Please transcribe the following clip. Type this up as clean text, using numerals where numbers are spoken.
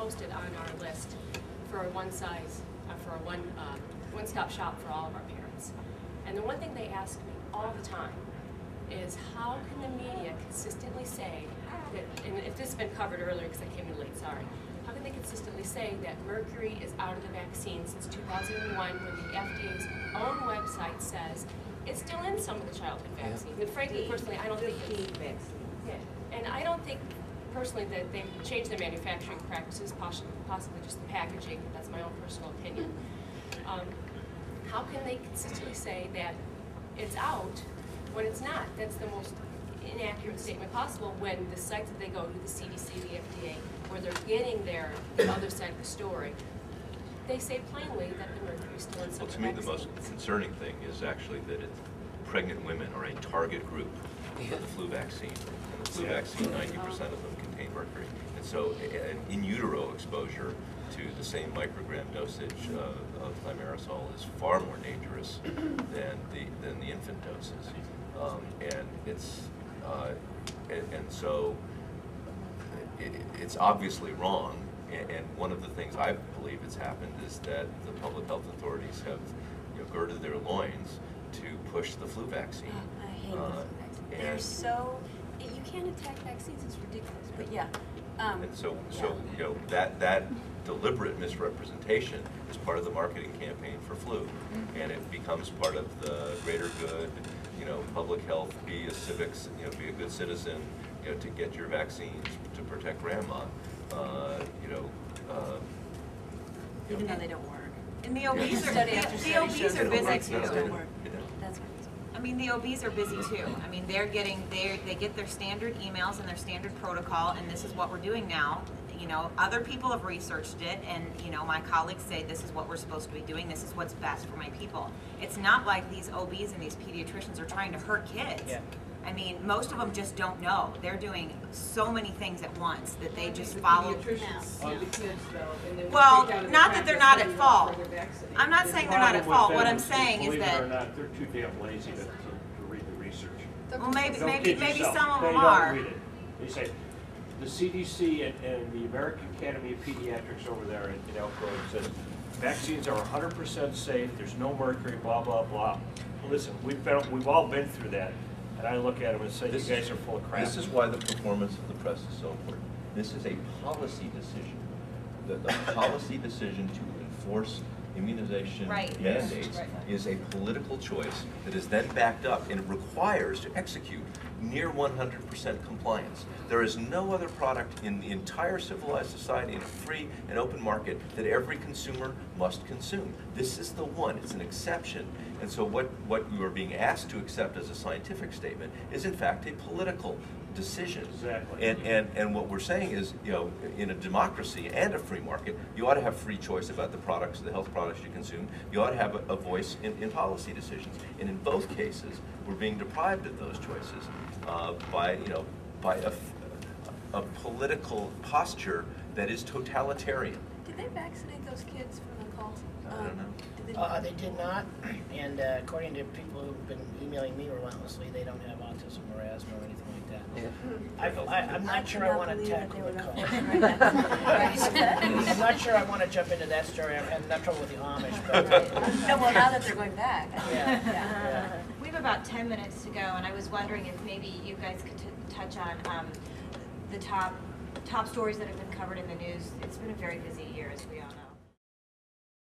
posted on our list for a one-stop shop for all of our parents. And the one thing they ask me all the time is, how can the media consistently say that, and if this has been covered earlier because I came in late, sorry, how can they consistently say that mercury is out of the vaccine since 2001 when the FDA's own website says it's still in some of the childhood vaccines? And frankly, personally, I don't think it's... Yeah. And I don't think, personally, that they've changed their manufacturing practices, possibly just the packaging. That's my own personal opinion. How can they consistently say that it's out when it's not? That's the most inaccurate statement possible when the sites that they go to, the CDC, the FDA, where they're getting the other side of the story, they say plainly that the mercury is still in some of the vaccines. To me, the most concerning thing is actually that pregnant women are a target group for the flu vaccine. And the flu vaccine, 90% of them contain mercury. And so an in utero exposure to the same microgram dosage of thimerosal is far more dangerous than the infant doses. And it's and so it's obviously wrong. And one of the things I believe has happened is that the public health authorities have girded their loins to push the flu vaccine. I hate the flu vaccine. They're so, you can't attack vaccines, it's ridiculous, but yeah. And so that deliberate misrepresentation is part of the marketing campaign for flu, and it becomes part of the greater good, public health, be a civics, be a good citizen, to get your vaccines to protect grandma, Even though they don't work. And the OBs are, the OBs are busy too. That's right. I mean, the OBs are busy too. I mean, they get their standard emails and their standard protocol, and this is what we're doing now. Other people have researched it, and my colleagues say this is what we're supposed to be doing. This is what's best for my people. It's not like these OBs and these pediatricians are trying to hurt kids. Yeah. I mean, most of them just don't know. They're doing so many things at once that they just follow. Well, not that they're not at fault. I'm not saying they're not at fault. What I'm saying is that, believe it or not, they're too damn lazy to read the research. well, maybe some of them They are. don't read it. They say the CDC and the American Academy of Pediatrics over there in Elk Grove says vaccines are 100% safe. There's no mercury. Blah blah blah. Well, listen, we've all been through that. And I look at them and say, you guys are full of crap. This is why the performance of the press is so important. This is a policy decision. The policy decision to enforce immunization mandates is a political choice that is then backed up and requires to execute near 100% compliance. There is no other product in the entire civilized society in a free and open market that every consumer must consume. This is the one. It's an exception. And so what you are being asked to accept as a scientific statement is in fact a political decision. Exactly. And what we're saying is, in a democracy and a free market, you ought to have free choice about the products, the health products you consume. You ought to have a voice in policy decisions. And in both cases, we're being deprived of those choices by a political posture that is totalitarian. Did they vaccinate those kids from the call? I don't know. They did not, and according to people who've been emailing me relentlessly, they don't have autism or asthma or anything like that. Yeah. I'm not sure I want to tackle the call. I'm not sure I want to jump into that story. I'm having trouble with the Amish. But, No, well, now that they're going back. yeah. We have about 10 minutes to go, and I was wondering if maybe you guys could touch on the top stories that have been covered in the news. It's been a very busy year, as we all know.